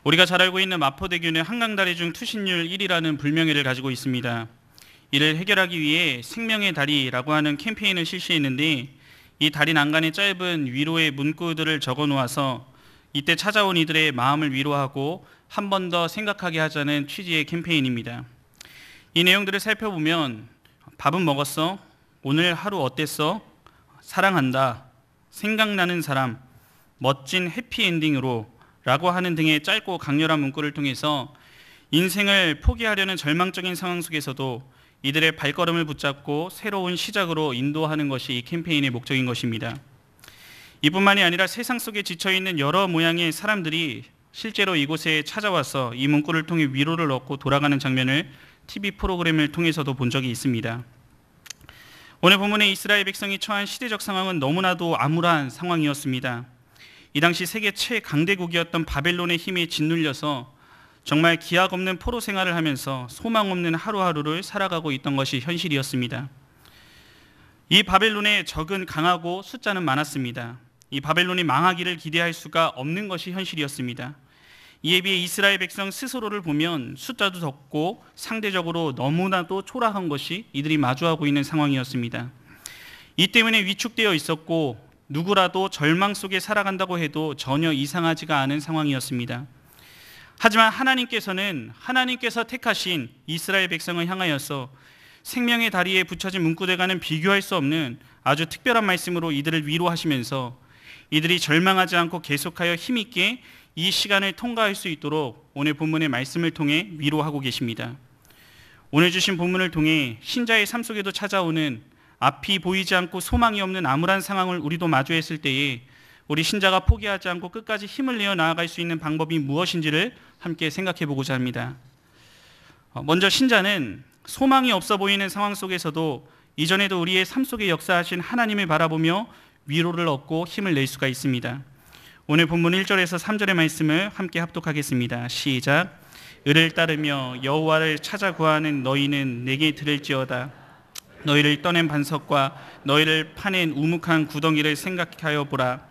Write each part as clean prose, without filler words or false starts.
우리가 잘 알고 있는 마포대교는 한강다리 중 투신율 1위라는 불명예를 가지고 있습니다. 이를 해결하기 위해 생명의 다리라고 하는 캠페인을 실시했는데, 이 다리 난간에 짧은 위로의 문구들을 적어 놓아서 이때 찾아온 이들의 마음을 위로하고 한 번 더 생각하게 하자는 취지의 캠페인입니다. 이 내용들을 살펴보면 밥은 먹었어? 오늘 하루 어땠어? 사랑한다. 생각나는 사람. 멋진 해피엔딩으로 라고 하는 등의 짧고 강렬한 문구를 통해서 인생을 포기하려는 절망적인 상황 속에서도 이들의 발걸음을 붙잡고 새로운 시작으로 인도하는 것이 이 캠페인의 목적인 것입니다. 이뿐만이 아니라 세상 속에 지쳐있는 여러 모양의 사람들이 실제로 이곳에 찾아와서 이 문구를 통해 위로를 얻고 돌아가는 장면을 TV 프로그램을 통해서도 본 적이 있습니다. 오늘 본문의 이스라엘 백성이 처한 시대적 상황은 너무나도 암울한 상황이었습니다. 이 당시 세계 최강대국이었던 바벨론의 힘에 짓눌려서 정말 기약 없는 포로 생활을 하면서 소망 없는 하루하루를 살아가고 있던 것이 현실이었습니다. 이 바벨론의 적은 강하고 숫자는 많았습니다. 이 바벨론이 망하기를 기대할 수가 없는 것이 현실이었습니다. 이에 비해 이스라엘 백성 스스로를 보면 숫자도 적고 상대적으로 너무나도 초라한 것이 이들이 마주하고 있는 상황이었습니다. 이 때문에 위축되어 있었고 누구라도 절망 속에 살아간다고 해도 전혀 이상하지가 않은 상황이었습니다. 하지만 하나님께서 택하신 이스라엘 백성을 향하여서 생명의 다리에 붙여진 문구들과는 비교할 수 없는 아주 특별한 말씀으로 이들을 위로하시면서 이들이 절망하지 않고 계속하여 힘있게 이 시간을 통과할 수 있도록 오늘 본문의 말씀을 통해 위로하고 계십니다. 오늘 주신 본문을 통해 신자의 삶 속에도 찾아오는 앞이 보이지 않고 소망이 없는 암울한 상황을 우리도 마주했을 때에 우리 신자가 포기하지 않고 끝까지 힘을 내어 나아갈 수 있는 방법이 무엇인지를 함께 생각해 보고자 합니다. 먼저 신자는 소망이 없어 보이는 상황 속에서도 이전에도 우리의 삶 속에 역사하신 하나님을 바라보며 위로를 얻고 힘을 낼 수가 있습니다. 오늘 본문 1절에서 3절의 말씀을 함께 합독하겠습니다. 시작. 을을 따르며 여호와를 찾아 구하는 너희는 내게 들을지어다. 너희를 떠낸 반석과 너희를 파낸 우묵한 구덩이를 생각하여 보라.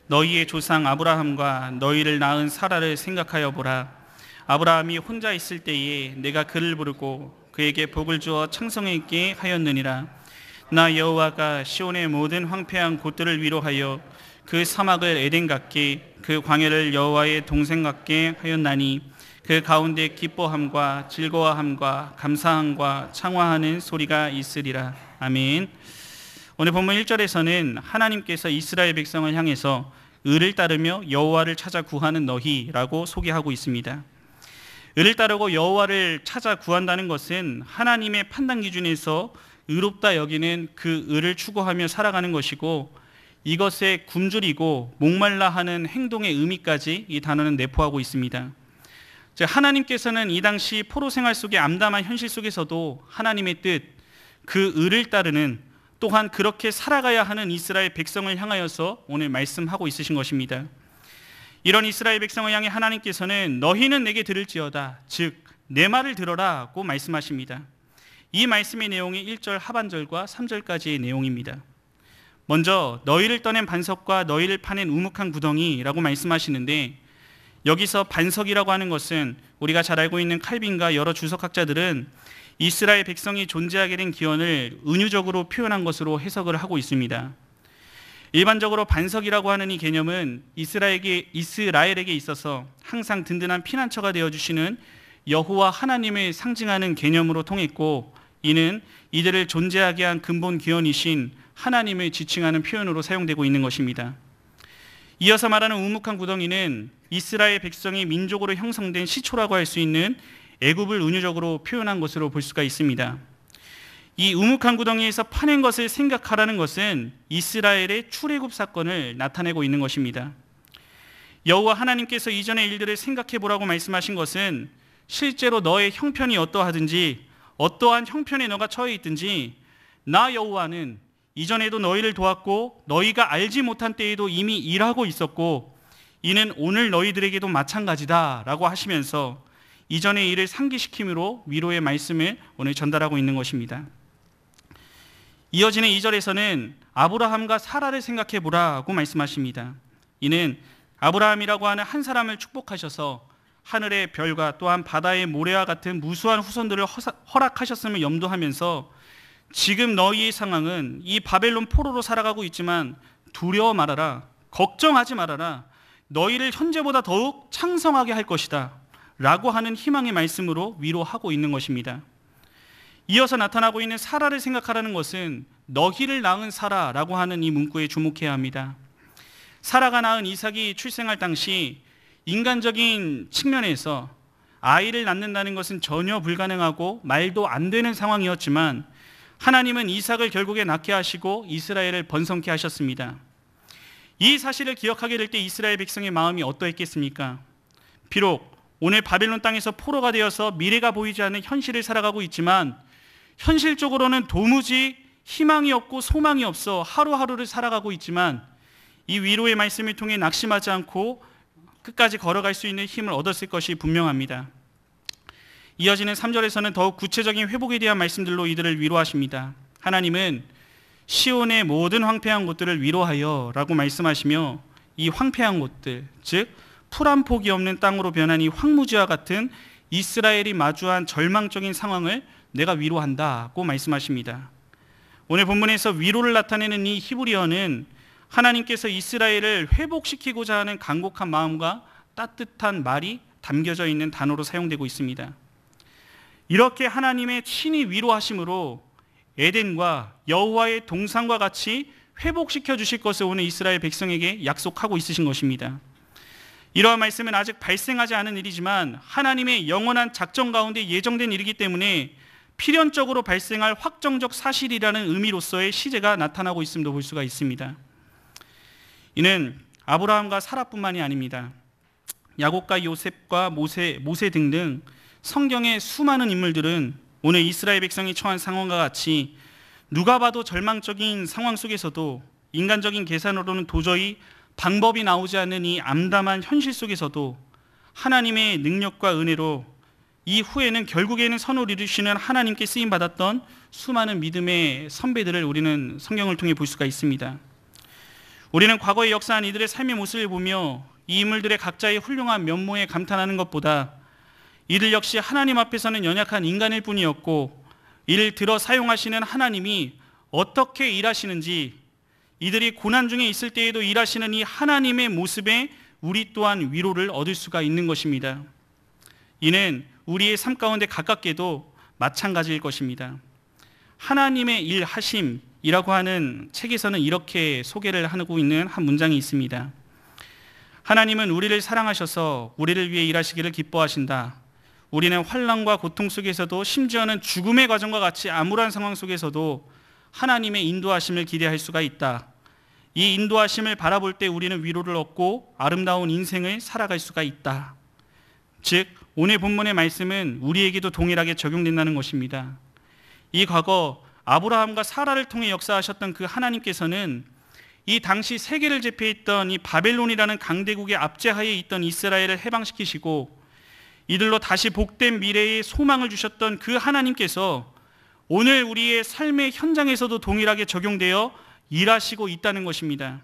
너희의 조상 아브라함과 너희를 낳은 사라를 생각하여 보라. 아브라함이 혼자 있을 때에 내가 그를 부르고 그에게 복을 주어昌盛하게 하였느니라. 나 여호와가 시온의 모든 황폐한 곳들을 위로하여 그 사막을 에덴 같게 그 광야를 여호와의 동생 같게 하였나니 그 가운데 기뻐함과 즐거워함과 감사함과 창화하는 소리가 있으리라. 아멘. 오늘 본문 1절에서는 하나님께서 이스라엘 백성을 향해서 을을 따르며 여호와를 찾아 구하는 너희라고 소개하고 있습니다. 을을 따르고 여호와를 찾아 구한다는 것은 하나님의 판단 기준에서 의롭다 여기는 그 을을 추구하며 살아가는 것이고, 이것에 굶주리고 목말라 하는 행동의 의미까지 이 단어는 내포하고 있습니다. 즉 하나님께서는 이 당시 포로 생활 속의 암담한 현실 속에서도 하나님의 뜻, 그 을을 따르는, 또한 그렇게 살아가야 하는 이스라엘 백성을 향하여서 오늘 말씀하고 있으신 것입니다. 이런 이스라엘 백성을 향해 하나님께서는 너희는 내게 들을지어다, 즉 내 말을 들어라고 말씀하십니다. 이 말씀의 내용이 1절 하반절과 3절까지의 내용입니다. 먼저 너희를 떠낸 반석과 너희를 파낸 우묵한 구덩이라고 말씀하시는데, 여기서 반석이라고 하는 것은 우리가 잘 알고 있는 칼빈과 여러 주석학자들은 이스라엘 백성이 존재하게 된 기원을 은유적으로 표현한 것으로 해석을 하고 있습니다. 일반적으로 반석이라고 하는 이 개념은 이스라엘에게 있어서 항상 든든한 피난처가 되어주시는 여호와 하나님을 상징하는 개념으로 통했고, 이는 이들을 존재하게 한 근본 기원이신 하나님을 지칭하는 표현으로 사용되고 있는 것입니다. 이어서 말하는 우묵한 구덩이는 이스라엘 백성이 민족으로 형성된 시초라고 할 수 있는 애굽을 은유적으로 표현한 것으로 볼 수가 있습니다. 이 우묵한 구덩이에서 파낸 것을 생각하라는 것은 이스라엘의 출애굽 사건을 나타내고 있는 것입니다. 여호와 하나님께서 이전의 일들을 생각해 보라고 말씀하신 것은 실제로 너의 형편이 어떠하든지 어떠한 형편에 너가 처해 있든지 나 여호와는 이전에도 너희를 도왔고 너희가 알지 못한 때에도 이미 일하고 있었고 이는 오늘 너희들에게도 마찬가지다 라고 하시면서 이전의 일을 상기시킴으로 위로의 말씀을 오늘 전달하고 있는 것입니다. 이어지는 2절에서는 아브라함과 사라를 생각해 보라고 말씀하십니다. 이는 아브라함이라고 하는 한 사람을 축복하셔서 하늘의 별과 또한 바다의 모래와 같은 무수한 후손들을 허락하셨음을 염두하면서 지금 너희의 상황은 이 바벨론 포로로 살아가고 있지만 두려워 말아라, 걱정하지 말아라, 너희를 현재보다 더욱 창성하게 할 것이다 라고 하는 희망의 말씀으로 위로하고 있는 것입니다. 이어서 나타나고 있는 사라를 생각하라는 것은 너희를 낳은 사라라고 하는 이 문구에 주목해야 합니다. 사라가 낳은 이삭이 출생할 당시 인간적인 측면에서 아이를 낳는다는 것은 전혀 불가능하고 말도 안 되는 상황이었지만 하나님은 이삭을 결국에 낳게 하시고 이스라엘을 번성케 하셨습니다. 이 사실을 기억하게 될 때 이스라엘 백성의 마음이 어떠했겠습니까? 비록 오늘 바벨론 땅에서 포로가 되어서 미래가 보이지 않는 현실을 살아가고 있지만 현실적으로는 도무지 희망이 없고 소망이 없어 하루하루를 살아가고 있지만 이 위로의 말씀을 통해 낙심하지 않고 끝까지 걸어갈 수 있는 힘을 얻었을 것이 분명합니다. 이어지는 3절에서는 더욱 구체적인 회복에 대한 말씀들로 이들을 위로하십니다. 하나님은 시온의 모든 황폐한 곳들을 위로하여 라고 말씀하시며 이 황폐한 곳들, 즉 풀 한 폭이 없는 땅으로 변한 이 황무지와 같은 이스라엘이 마주한 절망적인 상황을 내가 위로한다고 말씀하십니다. 오늘 본문에서 위로를 나타내는 이 히브리어는 하나님께서 이스라엘을 회복시키고자 하는 간곡한 마음과 따뜻한 말이 담겨져 있는 단어로 사용되고 있습니다. 이렇게 하나님의 친히 위로하심으로 에덴과 여호와의 동산과 같이 회복시켜 주실 것을 오늘 이스라엘 백성에게 약속하고 있으신 것입니다. 이러한 말씀은 아직 발생하지 않은 일이지만 하나님의 영원한 작전 가운데 예정된 일이기 때문에 필연적으로 발생할 확정적 사실이라는 의미로서의 시제가 나타나고 있음도 볼 수가 있습니다. 이는 아브라함과 사라뿐만이 아닙니다. 야곱과 요셉과 모세 등등 성경의 수많은 인물들은 오늘 이스라엘 백성이 처한 상황과 같이 누가 봐도 절망적인 상황 속에서도 인간적인 계산으로는 도저히 방법이 나오지 않는 이 암담한 현실 속에서도 하나님의 능력과 은혜로 이후에는 결국에는 선을 이루시는 하나님께 쓰임받았던 수많은 믿음의 선배들을 우리는 성경을 통해 볼 수가 있습니다. 우리는 과거에 역사한 이들의 삶의 모습을 보며 이 인물들의 각자의 훌륭한 면모에 감탄하는 것보다 이들 역시 하나님 앞에서는 연약한 인간일 뿐이었고 이를 들어 사용하시는 하나님이 어떻게 일하시는지, 이들이 고난 중에 있을 때에도 일하시는 이 하나님의 모습에 우리 또한 위로를 얻을 수가 있는 것입니다. 이는 우리의 삶 가운데 가깝게도 마찬가지일 것입니다. 하나님의 일하심이라고 하는 책에서는 이렇게 소개를 하고 있는 한 문장이 있습니다. 하나님은 우리를 사랑하셔서 우리를 위해 일하시기를 기뻐하신다. 우리는 환난과 고통 속에서도 심지어는 죽음의 과정과 같이 암울한 상황 속에서도 하나님의 인도하심을 기대할 수가 있다. 이 인도하심을 바라볼 때 우리는 위로를 얻고 아름다운 인생을 살아갈 수가 있다. 즉 오늘 본문의 말씀은 우리에게도 동일하게 적용된다는 것입니다. 이 과거 아브라함과 사라를 통해 역사하셨던 그 하나님께서는 이 당시 세계를 제패했던 이 바벨론이라는 강대국의 압제하에 있던 이스라엘을 해방시키시고 이들로 다시 복된 미래의 소망을 주셨던 그 하나님께서 오늘 우리의 삶의 현장에서도 동일하게 적용되어 일하시고 있다는 것입니다.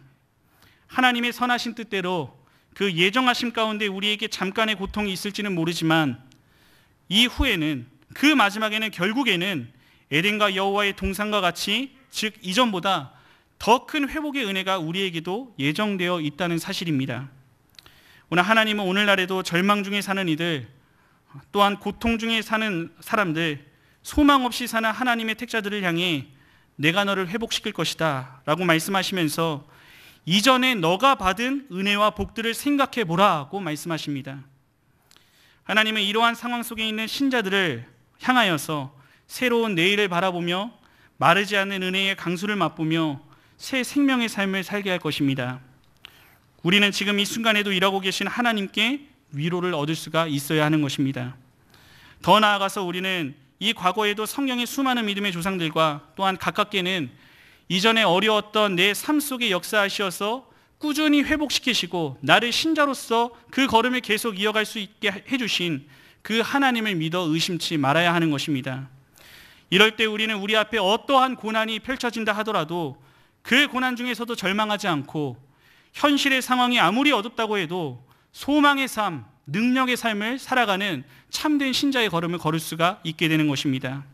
하나님의 선하신 뜻대로 그 예정하심 가운데 우리에게 잠깐의 고통이 있을지는 모르지만 이후에는, 그 마지막에는 결국에는 에덴과 여호와의 동산과 같이, 즉 이전보다 더 큰 회복의 은혜가 우리에게도 예정되어 있다는 사실입니다. 오늘 하나님은 오늘날에도 절망 중에 사는 이들, 또한 고통 중에 사는 사람들, 소망 없이 사는 하나님의 택자들을 향해 내가 너를 회복시킬 것이다 라고 말씀하시면서 이전에 너가 받은 은혜와 복들을 생각해 보라고 말씀하십니다. 하나님은 이러한 상황 속에 있는 신자들을 향하여서 새로운 내일을 바라보며 마르지 않는 은혜의 강수를 맛보며 새 생명의 삶을 살게 할 것입니다. 우리는 지금 이 순간에도 일하고 계신 하나님께 위로를 얻을 수가 있어야 하는 것입니다. 더 나아가서 우리는 이 과거에도 성경의 수많은 믿음의 조상들과 또한 가깝게는 이전에 어려웠던 내 삶 속에 역사하셔서 꾸준히 회복시키시고 나를 신자로서 그 걸음을 계속 이어갈 수 있게 해주신 그 하나님을 믿어 의심치 말아야 하는 것입니다. 이럴 때 우리는 우리 앞에 어떠한 고난이 펼쳐진다 하더라도 그 고난 중에서도 절망하지 않고 현실의 상황이 아무리 어둡다고 해도 소망의 삶, 능력의 삶을 살아가는 참된 신자의 걸음을 걸을 수가 있게 되는 것입니다.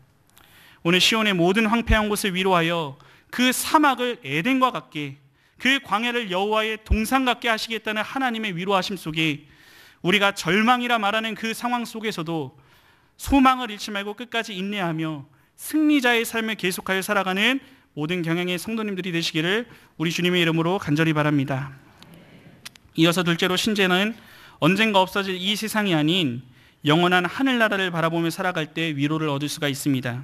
오늘 시온의 모든 황폐한 곳을 위로하여 그 사막을 에덴과 같게, 그 광야를 여호와의 동산 같게 하시겠다는 하나님의 위로하심 속에 우리가 절망이라 말하는 그 상황 속에서도 소망을 잃지 말고 끝까지 인내하며 승리자의 삶을 계속하여 살아가는 모든 경향의 성도님들이 되시기를 우리 주님의 이름으로 간절히 바랍니다. 이어서 둘째로, 신자는 언젠가 없어질 이 세상이 아닌 영원한 하늘나라를 바라보며 살아갈 때 위로를 얻을 수가 있습니다.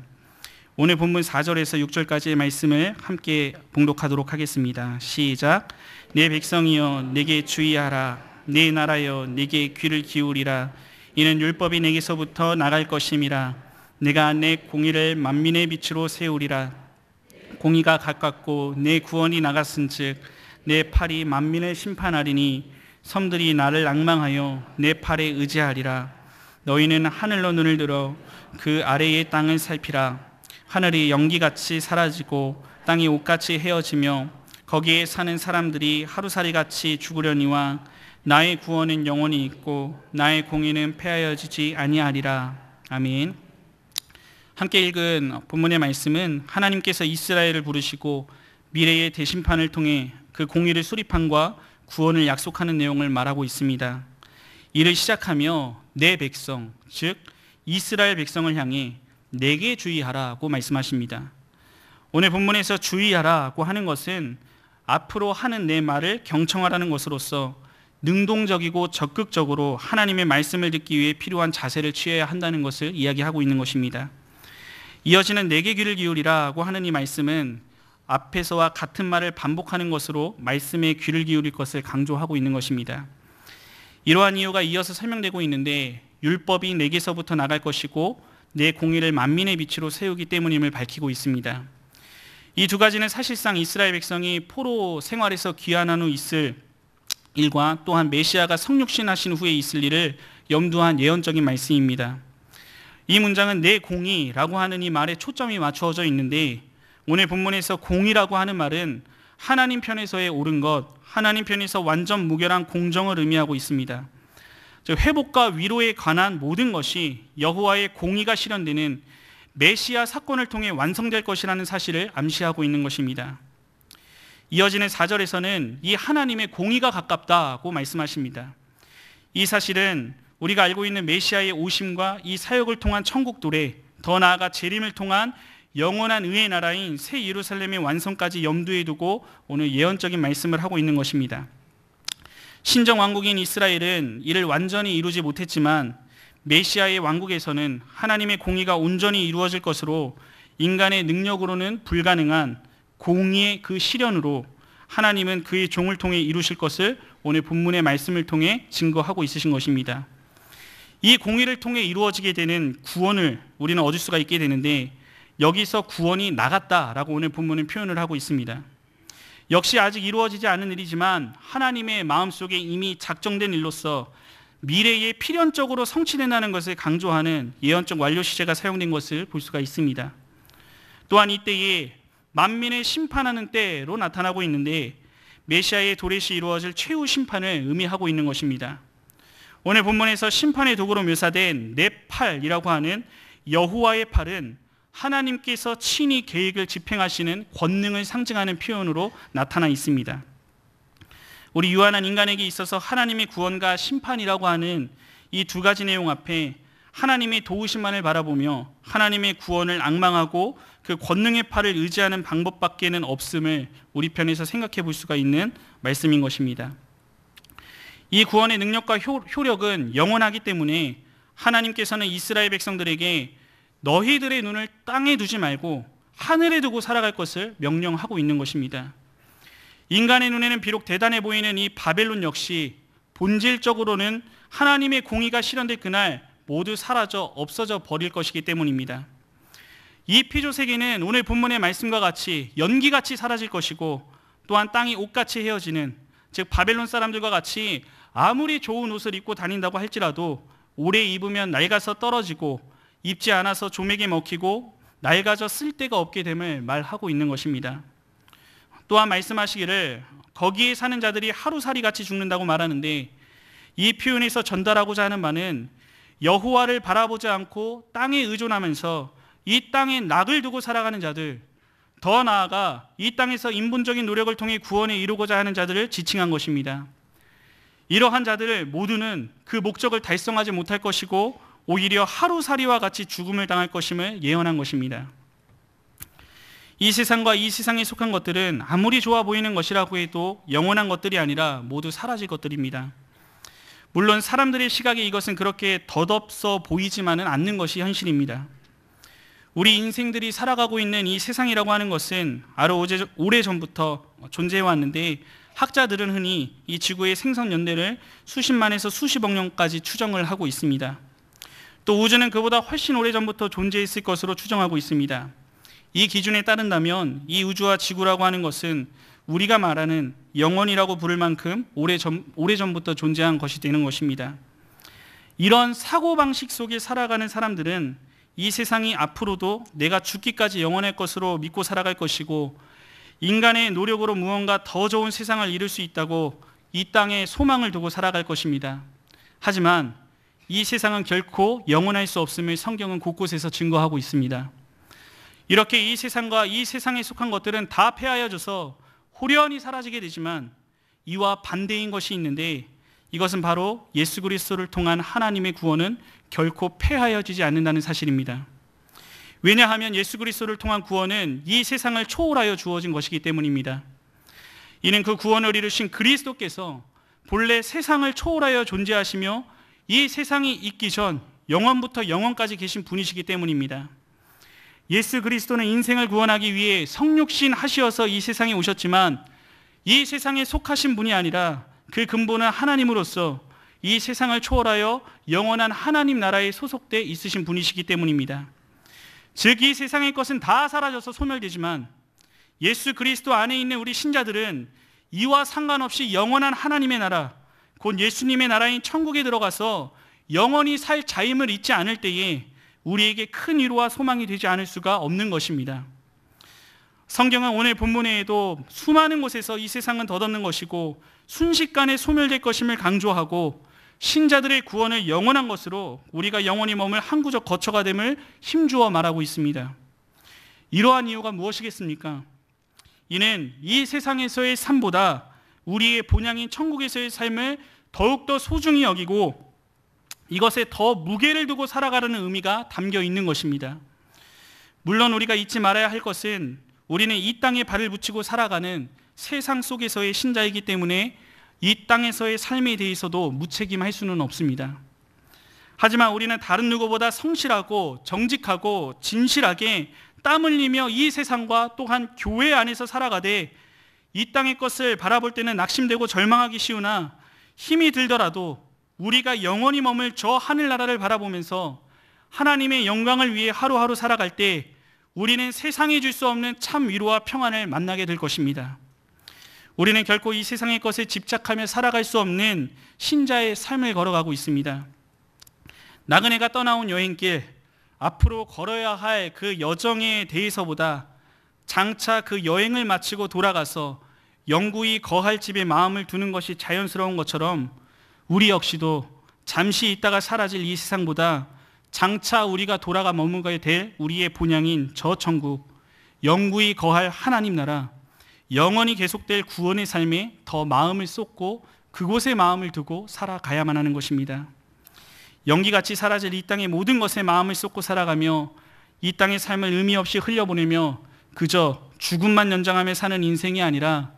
오늘 본문 4절에서 6절까지의 말씀을 함께 봉독하도록 하겠습니다. 시작. 내 백성이여 내게 주의하라. 내 나라여 내게 귀를 기울이라. 이는 율법이 내게서부터 나갈 것임이라. 내가 내 공의를 만민의 빛으로 세우리라. 공의가 가깝고 내 구원이 나갔은즉 내 팔이 만민을 심판하리니 섬들이 나를 앙망하여 내 팔에 의지하리라. 너희는 하늘로 눈을 들어 그 아래의 땅을 살피라. 하늘이 연기같이 사라지고 땅이 옷같이 헤어지며 거기에 사는 사람들이 하루살이같이 죽으려니와 나의 구원은 영원히 있고 나의 공의는 폐하여지지 아니하리라. 아멘. 함께 읽은 본문의 말씀은 하나님께서 이스라엘을 부르시고 미래의 대심판을 통해 그 공의를 수립함과 구원을 약속하는 내용을 말하고 있습니다. 이를 시작하며 내 백성, 즉 이스라엘 백성을 향해 내게 주의하라고 말씀하십니다. 오늘 본문에서 주의하라고 하는 것은 앞으로 하는 내 말을 경청하라는 것으로서 능동적이고 적극적으로 하나님의 말씀을 듣기 위해 필요한 자세를 취해야 한다는 것을 이야기하고 있는 것입니다. 이어지는 내게 귀를 기울이라고 하는 이 말씀은 앞에서와 같은 말을 반복하는 것으로 말씀에 귀를 기울일 것을 강조하고 있는 것입니다. 이러한 이유가 이어서 설명되고 있는데 율법이 내게서부터 나갈 것이고 내 공의를 만민의 빛으로 세우기 때문임을 밝히고 있습니다. 이 두 가지는 사실상 이스라엘 백성이 포로 생활에서 귀환한 후 있을 일과 또한 메시아가 성육신하신 후에 있을 일을 염두한 예언적인 말씀입니다. 이 문장은 내 공의라고 하는 이 말에 초점이 맞추어져 있는데 오늘 본문에서 공의라고 하는 말은 하나님 편에서의 옳은 것, 하나님 편에서 완전 무결한 공정을 의미하고 있습니다. 회복과 위로에 관한 모든 것이 여호와의 공의가 실현되는 메시아 사건을 통해 완성될 것이라는 사실을 암시하고 있는 것입니다. 이어지는 4절에서는 이 하나님의 공의가 가깝다고 말씀하십니다. 이 사실은 우리가 알고 있는 메시아의 오심과 이 사역을 통한 천국 도래, 더 나아가 재림을 통한 영원한 의의 나라인 새 예루살렘의 완성까지 염두에 두고 오늘 예언적인 말씀을 하고 있는 것입니다. 신정 왕국인 이스라엘은 이를 완전히 이루지 못했지만 메시아의 왕국에서는 하나님의 공의가 온전히 이루어질 것으로 인간의 능력으로는 불가능한 공의의 그 실현으로 하나님은 그의 종을 통해 이루실 것을 오늘 본문의 말씀을 통해 증거하고 있으신 것입니다. 이 공의를 통해 이루어지게 되는 구원을 우리는 얻을 수가 있게 되는데 여기서 구원이 나갔다라고 오늘 본문은 표현을 하고 있습니다. 역시 아직 이루어지지 않은 일이지만 하나님의 마음속에 이미 작정된 일로서 미래에 필연적으로 성취된다는 것을 강조하는 예언적 완료 시제가 사용된 것을 볼 수가 있습니다. 또한 이때에 만민을 심판하는 때로 나타나고 있는데 메시아의 도래시 이루어질 최후 심판을 의미하고 있는 것입니다. 오늘 본문에서 심판의 도구로 묘사된 내 팔이라고 하는 여호와의 팔은 하나님께서 친히 계획을 집행하시는 권능을 상징하는 표현으로 나타나 있습니다. 우리 유한한 인간에게 있어서 하나님의 구원과 심판이라고 하는 이 두 가지 내용 앞에 하나님의 도우심만을 바라보며 하나님의 구원을 앙망하고 그 권능의 팔을 의지하는 방법밖에는 없음을 우리 편에서 생각해 볼 수가 있는 말씀인 것입니다. 이 구원의 능력과 효력은 영원하기 때문에 하나님께서는 이스라엘 백성들에게 너희들의 눈을 땅에 두지 말고 하늘에 두고 살아갈 것을 명령하고 있는 것입니다. 인간의 눈에는 비록 대단해 보이는 이 바벨론 역시 본질적으로는 하나님의 공의가 실현될 그날 모두 사라져 없어져 버릴 것이기 때문입니다. 이 피조 세계는 오늘 본문의 말씀과 같이 연기같이 사라질 것이고 또한 땅이 옷같이 헤어지는, 즉 바벨론 사람들과 같이 아무리 좋은 옷을 입고 다닌다고 할지라도 오래 입으면 낡아서 떨어지고 입지 않아서 조맥에 먹히고 낡아져 쓸데가 없게 됨을 말하고 있는 것입니다. 또한 말씀하시기를 거기에 사는 자들이 하루살이같이 죽는다고 말하는데 이 표현에서 전달하고자 하는 바는 여호와를 바라보지 않고 땅에 의존하면서 이 땅에 낙을 두고 살아가는 자들, 더 나아가 이 땅에서 인본적인 노력을 통해 구원에 이루고자 하는 자들을 지칭한 것입니다. 이러한 자들 모두는 그 목적을 달성하지 못할 것이고 오히려 하루살이와 같이 죽음을 당할 것임을 예언한 것입니다. 이 세상과 이 세상에 속한 것들은 아무리 좋아 보이는 것이라고 해도 영원한 것들이 아니라 모두 사라질 것들입니다. 물론 사람들의 시각에 이것은 그렇게 덧없어 보이지만은 않는 것이 현실입니다. 우리 인생들이 살아가고 있는 이 세상이라고 하는 것은 오래전부터 존재해왔는데, 학자들은 흔히 이 지구의 생성 연대를 수십만에서 수십억 년까지 추정을 하고 있습니다. 또 우주는 그보다 훨씬 오래전부터 존재했을 것으로 추정하고 있습니다. 이 기준에 따른다면 이 우주와 지구라고 하는 것은 우리가 말하는 영원이라고 부를 만큼 오래전부터 존재한 것이 되는 것입니다. 이런 사고방식 속에 살아가는 사람들은 이 세상이 앞으로도 내가 죽기까지 영원할 것으로 믿고 살아갈 것이고, 인간의 노력으로 무언가 더 좋은 세상을 이룰 수 있다고 이 땅에 소망을 두고 살아갈 것입니다. 하지만 이 세상은 결코 영원할 수 없음을 성경은 곳곳에서 증거하고 있습니다. 이렇게 이 세상과 이 세상에 속한 것들은 다 폐하여져서 호련히 사라지게 되지만, 이와 반대인 것이 있는데, 이것은 바로 예수 그리스도를 통한 하나님의 구원은 결코 폐하여지지 않는다는 사실입니다. 왜냐하면 예수 그리스도를 통한 구원은 이 세상을 초월하여 주어진 것이기 때문입니다. 이는 그 구원을 이루신 그리스도께서 본래 세상을 초월하여 존재하시며 이 세상이 있기 전 영원부터 영원까지 계신 분이시기 때문입니다. 예수 그리스도는 인생을 구원하기 위해 성육신 하시어서 이 세상에 오셨지만, 이 세상에 속하신 분이 아니라 그 근본은 하나님으로서 이 세상을 초월하여 영원한 하나님 나라에 소속돼 있으신 분이시기 때문입니다. 즉 이 세상의 것은 다 사라져서 소멸되지만, 예수 그리스도 안에 있는 우리 신자들은 이와 상관없이 영원한 하나님의 나라, 곧 예수님의 나라인 천국에 들어가서 영원히 살 자임을 잊지 않을 때에 우리에게 큰 위로와 소망이 되지 않을 수가 없는 것입니다. 성경은 오늘 본문에도 수많은 곳에서 이 세상은 덧없는 것이고 순식간에 소멸될 것임을 강조하고, 신자들의 구원을 영원한 것으로 우리가 영원히 머물 항구적 거처가 됨을 힘주어 말하고 있습니다. 이러한 이유가 무엇이겠습니까? 이는 이 세상에서의 삶보다 우리의 본향인 천국에서의 삶을 더욱더 소중히 여기고 이것에 더 무게를 두고 살아가려는 의미가 담겨 있는 것입니다. 물론 우리가 잊지 말아야 할 것은 우리는 이 땅에 발을 붙이고 살아가는 세상 속에서의 신자이기 때문에 이 땅에서의 삶에 대해서도 무책임할 수는 없습니다. 하지만 우리는 다른 누구보다 성실하고 정직하고 진실하게 땀 흘리며 이 세상과 또한 교회 안에서 살아가되, 이 땅의 것을 바라볼 때는 낙심되고 절망하기 쉬우나 힘이 들더라도 우리가 영원히 머물 저 하늘나라를 바라보면서 하나님의 영광을 위해 하루하루 살아갈 때 우리는 세상이 줄 수 없는 참 위로와 평안을 만나게 될 것입니다. 우리는 결코 이 세상의 것에 집착하며 살아갈 수 없는 신자의 삶을 걸어가고 있습니다. 나그네가 떠나온 여행길, 앞으로 걸어야 할 그 여정에 대해서보다 장차 그 여행을 마치고 돌아가서 영구히 거할 집에 마음을 두는 것이 자연스러운 것처럼, 우리 역시도 잠시 있다가 사라질 이 세상보다 장차 우리가 돌아가 머물게 될 우리의 본향인 저 천국, 영구히 거할 하나님 나라, 영원히 계속될 구원의 삶에 더 마음을 쏟고 그곳에 마음을 두고 살아가야만 하는 것입니다. 연기같이 사라질 이 땅의 모든 것에 마음을 쏟고 살아가며 이 땅의 삶을 의미 없이 흘려보내며 그저 죽음만 연장하며 사는 인생이 아니라,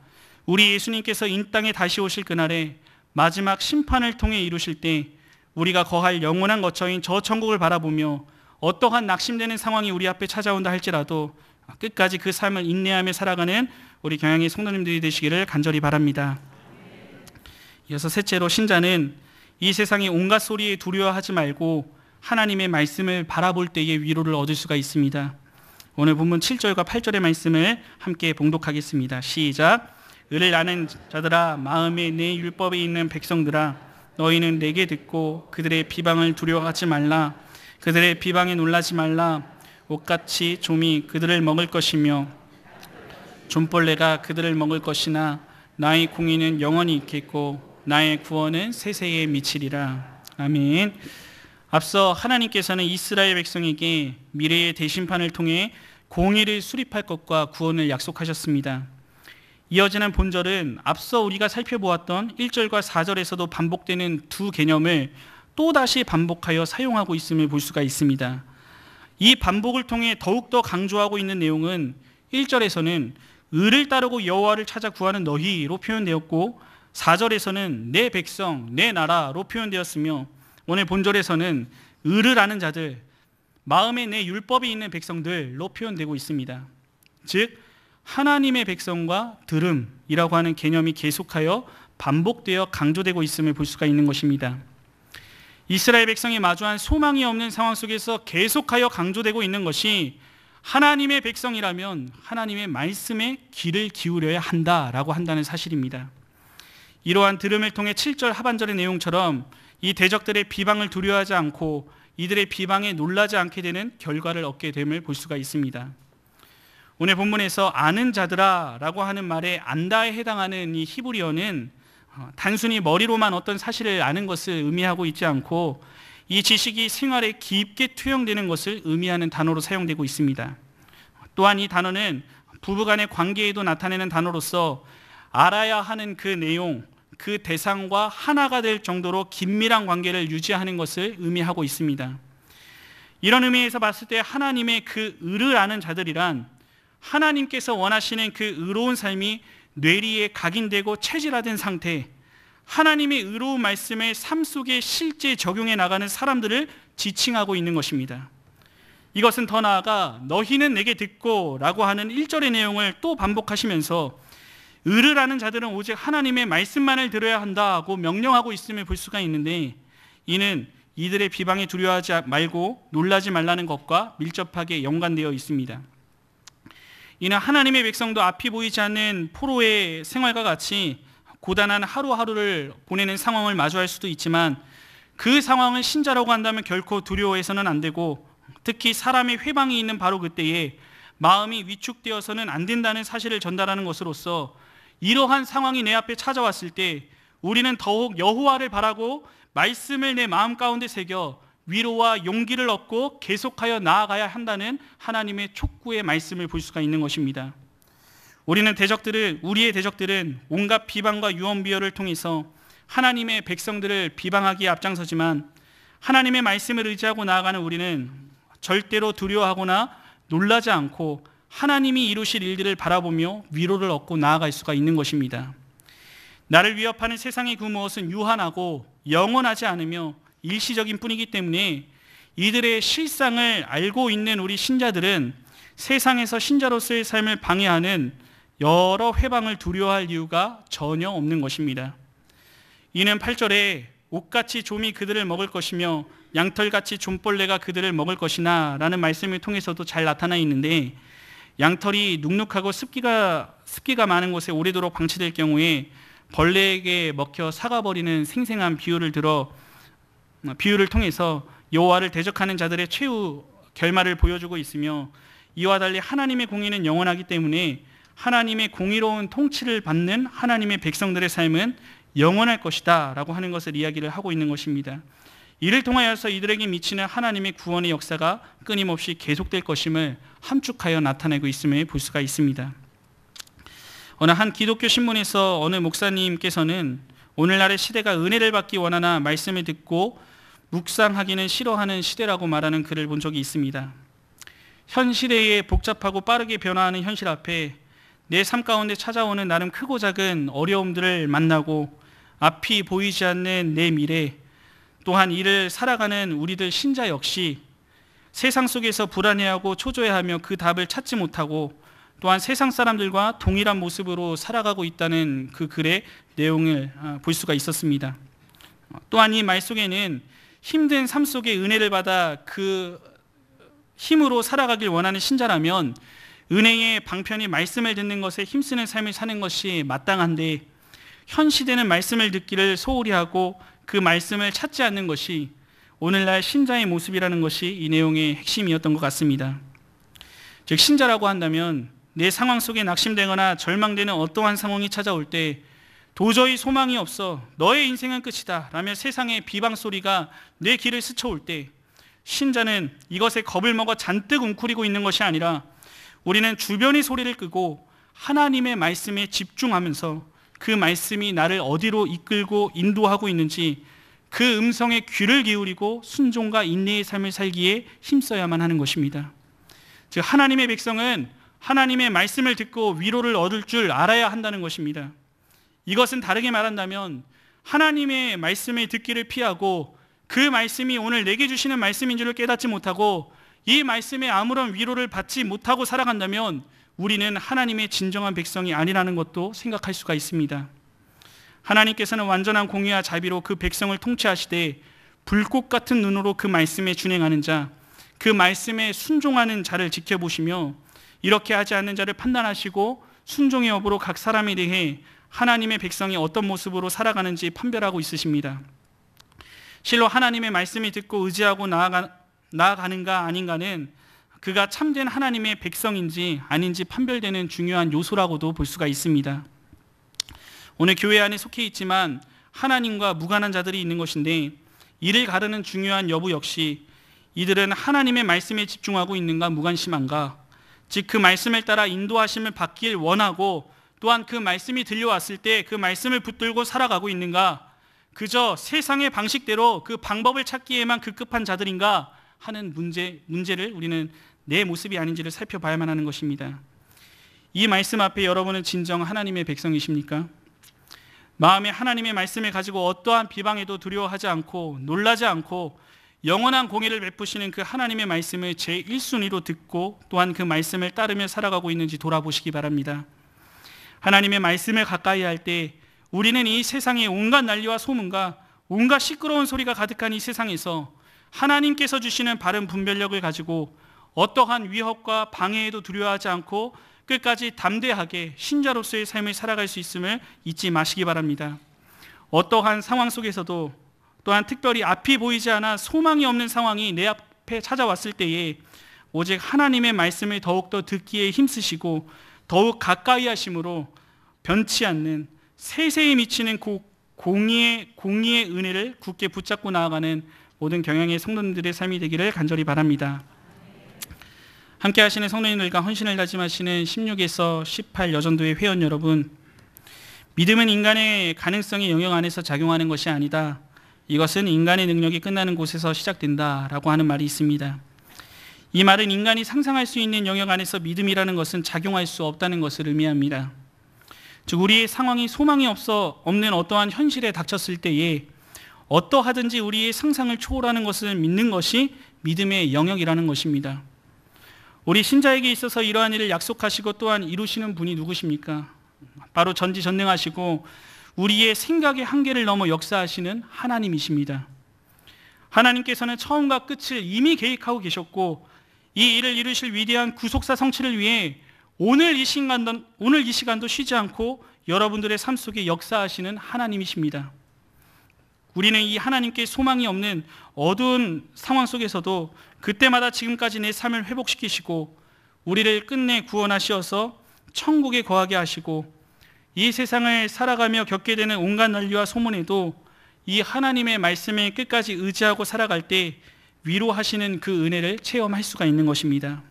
우리 예수님께서 이 땅에 다시 오실 그날에 마지막 심판을 통해 이루실 때 우리가 거할 영원한 거처인 저 천국을 바라보며 어떠한 낙심되는 상황이 우리 앞에 찾아온다 할지라도 끝까지 그 삶을 인내하며 살아가는 우리 경양의 성도님들이 되시기를 간절히 바랍니다. 이어서 셋째로, 신자는 이 세상의 온갖 소리에 두려워하지 말고 하나님의 말씀을 바라볼 때의 위로를 얻을 수가 있습니다. 오늘 본문 7절과 8절의 말씀을 함께 봉독하겠습니다. 시작. 의를 아는 자들아, 마음에 내 율법에 있는 백성들아, 너희는 내게 듣고 그들의 비방을 두려워하지 말라. 그들의 비방에 놀라지 말라. 옷같이 좀이 그들을 먹을 것이며 좀벌레가 그들을 먹을 것이나 나의 공의는 영원히 있겠고 나의 구원은 세세에 미치리라. 아멘. 앞서 하나님께서는 이스라엘 백성에게 미래의 대심판을 통해 공의를 수립할 것과 구원을 약속하셨습니다. 이어지는 본절은 앞서 우리가 살펴보았던 1절과 4절에서도 반복되는 두 개념을 또다시 반복하여 사용하고 있음을 볼 수가 있습니다. 이 반복을 통해 더욱더 강조하고 있는 내용은 1절에서는 의를 따르고 여호와를 찾아 구하는 너희로 표현되었고 4절에서는 내 백성, 내 나라로 표현되었으며 오늘 본절에서는 의를 아는 자들, 마음에 내 율법이 있는 백성들로 표현되고 있습니다. 즉 하나님의 백성과 들음이라고 하는 개념이 계속하여 반복되어 강조되고 있음을 볼 수가 있는 것입니다. 이스라엘 백성이 마주한 소망이 없는 상황 속에서 계속하여 강조되고 있는 것이 하나님의 백성이라면 하나님의 말씀에 귀를 기울여야 한다라고 한다는 사실입니다. 이러한 들음을 통해 7절 하반절의 내용처럼 이 대적들의 비방을 두려워하지 않고 이들의 비방에 놀라지 않게 되는 결과를 얻게 됨을 볼 수가 있습니다. 오늘 본문에서 아는 자들아 라고 하는 말에 안다에 해당하는 이 히브리어는 단순히 머리로만 어떤 사실을 아는 것을 의미하고 있지 않고 이 지식이 생활에 깊게 투영되는 것을 의미하는 단어로 사용되고 있습니다. 또한 이 단어는 부부간의 관계에도 나타내는 단어로서 알아야 하는 그 내용, 그 대상과 하나가 될 정도로 긴밀한 관계를 유지하는 것을 의미하고 있습니다. 이런 의미에서 봤을 때 하나님의 그 의를 아는 자들이란 하나님께서 원하시는 그 의로운 삶이 뇌리에 각인되고 체질화된 상태, 하나님의 의로운 말씀을 삶 속에 실제 적용해 나가는 사람들을 지칭하고 있는 것입니다. 이것은 더 나아가 너희는 내게 듣고 라고 하는 1절의 내용을 또 반복하시면서 의를 아는 자들은 오직 하나님의 말씀만을 들어야 한다고 명령하고 있음을 볼 수가 있는데 이는 이들의 비방에 두려워하지 말고 놀라지 말라는 것과 밀접하게 연관되어 있습니다. 이는 하나님의 백성도 앞이 보이지 않는 포로의 생활과 같이 고단한 하루하루를 보내는 상황을 마주할 수도 있지만 그 상황을 신자라고 한다면 결코 두려워해서는 안 되고 특히 사람의 회방이 있는 바로 그때에 마음이 위축되어서는 안 된다는 사실을 전달하는 것으로서 이러한 상황이 내 앞에 찾아왔을 때 우리는 더욱 여호와를 바라고 말씀을 내 마음 가운데 새겨 위로와 용기를 얻고 계속하여 나아가야 한다는 하나님의 촉구의 말씀을 볼 수가 있는 것입니다. 우리의 대적들은 온갖 비방과 유언비어를 통해서 하나님의 백성들을 비방하기에 앞장서지만 하나님의 말씀을 의지하고 나아가는 우리는 절대로 두려워하거나 놀라지 않고 하나님이 이루실 일들을 바라보며 위로를 얻고 나아갈 수가 있는 것입니다. 나를 위협하는 세상의 그 무엇은 유한하고 영원하지 않으며 일시적인 뿐이기 때문에 이들의 실상을 알고 있는 우리 신자들은 세상에서 신자로서의 삶을 방해하는 여러 회방을 두려워할 이유가 전혀 없는 것입니다. 이는 8절에 옥같이 좀이 그들을 먹을 것이며 양털같이 좀벌레가 그들을 먹을 것이나 라는 말씀을 통해서도 잘 나타나 있는데 양털이 눅눅하고 습기가 많은 곳에 오래도록 방치될 경우에 벌레에게 먹혀 사가버리는 생생한 비유를 통해서 여호와를 대적하는 자들의 최후 결말을 보여주고 있으며 이와 달리 하나님의 공의는 영원하기 때문에 하나님의 공의로운 통치를 받는 하나님의 백성들의 삶은 영원할 것이다 라고 하는 것을 이야기를 하고 있는 것입니다. 이를 통하여서 이들에게 미치는 하나님의 구원의 역사가 끊임없이 계속될 것임을 함축하여 나타내고 있음을 볼 수가 있습니다. 어느 한 기독교 신문에서 어느 목사님께서는 오늘날의 시대가 은혜를 받기 원하나 말씀을 듣고 묵상하기는 싫어하는 시대라고 말하는 글을 본 적이 있습니다. 현 시대의 복잡하고 빠르게 변화하는 현실 앞에 내 삶 가운데 찾아오는 나름 크고 작은 어려움들을 만나고 앞이 보이지 않는 내 미래, 또한 이를 살아가는 우리들 신자 역시 세상 속에서 불안해하고 초조해하며 그 답을 찾지 못하고 또한 세상 사람들과 동일한 모습으로 살아가고 있다는 그 글의 내용을 볼 수가 있었습니다. 또한 이 말 속에는 힘든 삶 속에 은혜를 받아 그 힘으로 살아가길 원하는 신자라면 은혜의 방편이 말씀을 듣는 것에 힘쓰는 삶을 사는 것이 마땅한데 현 시대는 말씀을 듣기를 소홀히 하고 그 말씀을 찾지 않는 것이 오늘날 신자의 모습이라는 것이 이 내용의 핵심이었던 것 같습니다. 즉 신자라고 한다면 내 상황 속에 낙심되거나 절망되는 어떠한 상황이 찾아올 때 도저히 소망이 없어, 너의 인생은 끝이다 라며 세상의 비방 소리가 내 귀를 스쳐올 때 신자는 이것에 겁을 먹어 잔뜩 웅크리고 있는 것이 아니라 우리는 주변의 소리를 끄고 하나님의 말씀에 집중하면서 그 말씀이 나를 어디로 이끌고 인도하고 있는지 그 음성에 귀를 기울이고 순종과 인내의 삶을 살기에 힘써야만 하는 것입니다. 즉 하나님의 백성은 하나님의 말씀을 듣고 위로를 얻을 줄 알아야 한다는 것입니다. 이것은 다르게 말한다면 하나님의 말씀을 듣기를 피하고 그 말씀이 오늘 내게 주시는 말씀인 줄을 깨닫지 못하고 이 말씀에 아무런 위로를 받지 못하고 살아간다면 우리는 하나님의 진정한 백성이 아니라는 것도 생각할 수가 있습니다. 하나님께서는 완전한 공의와 자비로 그 백성을 통치하시되 불꽃 같은 눈으로 그 말씀에 준행하는 자, 그 말씀에 순종하는 자를 지켜보시며 이렇게 하지 않는 자를 판단하시고 순종의 여부로 각 사람에 대해 하나님의 백성이 어떤 모습으로 살아가는지 판별하고 있으십니다. 실로 하나님의 말씀을 듣고 의지하고 나아가는가 아닌가는 그가 참된 하나님의 백성인지 아닌지 판별되는 중요한 요소라고도 볼 수가 있습니다. 오늘 교회 안에 속해 있지만 하나님과 무관한 자들이 있는 것인데 이를 가르는 중요한 여부 역시 이들은 하나님의 말씀에 집중하고 있는가 무관심한가, 즉 그 말씀을 따라 인도하심을 받길 원하고 또한 그 말씀이 들려왔을 때 그 말씀을 붙들고 살아가고 있는가, 그저 세상의 방식대로 그 방법을 찾기에만 급급한 자들인가 하는 문제를 우리는 내 모습이 아닌지를 살펴봐야만 하는 것입니다. 이 말씀 앞에 여러분은 진정 하나님의 백성이십니까? 마음에 하나님의 말씀을 가지고 어떠한 비방에도 두려워하지 않고 놀라지 않고 영원한 공의를 베푸시는 그 하나님의 말씀을 제1순위로 듣고 또한 그 말씀을 따르며 살아가고 있는지 돌아보시기 바랍니다. 하나님의 말씀을 가까이 할 때 우리는 이 세상의 온갖 난리와 소문과 온갖 시끄러운 소리가 가득한 이 세상에서 하나님께서 주시는 바른 분별력을 가지고 어떠한 위협과 방해에도 두려워하지 않고 끝까지 담대하게 신자로서의 삶을 살아갈 수 있음을 잊지 마시기 바랍니다. 어떠한 상황 속에서도 또한 특별히 앞이 보이지 않아 소망이 없는 상황이 내 앞에 찾아왔을 때에 오직 하나님의 말씀을 더욱더 듣기에 힘쓰시고 더욱 가까이 하심으로 변치 않는 세세히 미치는 공의의 은혜를 굳게 붙잡고 나아가는 모든 경영의 성도님들의 삶이 되기를 간절히 바랍니다. 함께 하시는 성도님들과 헌신을 다짐하시는 16에서 18 여전도의 회원 여러분, 믿음은 인간의 가능성의 영역 안에서 작용하는 것이 아니다. 이것은 인간의 능력이 끝나는 곳에서 시작된다라고 하는 말이 있습니다. 이 말은 인간이 상상할 수 있는 영역 안에서 믿음이라는 것은 작용할 수 없다는 것을 의미합니다. 즉 우리의 상황이 소망이 없는 어떠한 현실에 닥쳤을 때에 어떠하든지 우리의 상상을 초월하는 것을 믿는 것이 믿음의 영역이라는 것입니다. 우리 신자에게 있어서 이러한 일을 약속하시고 또한 이루시는 분이 누구십니까? 바로 전지전능하시고 우리의 생각의 한계를 넘어 역사하시는 하나님이십니다. 하나님께서는 처음과 끝을 이미 계획하고 계셨고 이 일을 이루실 위대한 구속사 성취를 위해 오늘 이 시간도 쉬지 않고 여러분들의 삶 속에 역사하시는 하나님이십니다. 우리는 이 하나님께 소망이 없는 어두운 상황 속에서도 그때마다 지금까지 내 삶을 회복시키시고 우리를 끝내 구원하시어서 천국에 거하게 하시고 이 세상을 살아가며 겪게 되는 온갖 난리와 소문에도 이 하나님의 말씀에 끝까지 의지하고 살아갈 때 위로하시는 그 은혜를 체험할 수가 있는 것입니다.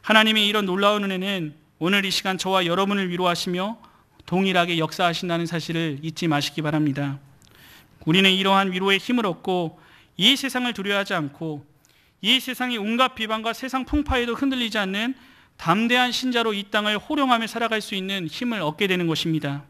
하나님의 이런 놀라운 은혜는 오늘 이 시간 저와 여러분을 위로하시며 동일하게 역사하신다는 사실을 잊지 마시기 바랍니다. 우리는 이러한 위로의 힘을 얻고 이 세상을 두려워하지 않고 이 세상의 온갖 비방과 세상 풍파에도 흔들리지 않는 담대한 신자로 이 땅을 호령하며 살아갈 수 있는 힘을 얻게 되는 것입니다.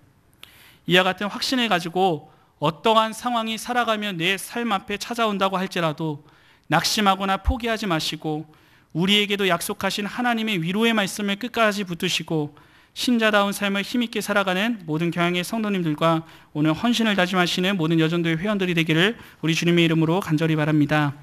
이와 같은 확신을 가지고 어떠한 상황이 살아가며 내 삶 앞에 찾아온다고 할지라도 낙심하거나 포기하지 마시고 우리에게도 약속하신 하나님의 위로의 말씀을 끝까지 붙드시고 신자다운 삶을 힘있게 살아가는 모든 교양의 성도님들과 오늘 헌신을 다짐하시는 모든 여전도의 회원들이 되기를 우리 주님의 이름으로 간절히 바랍니다.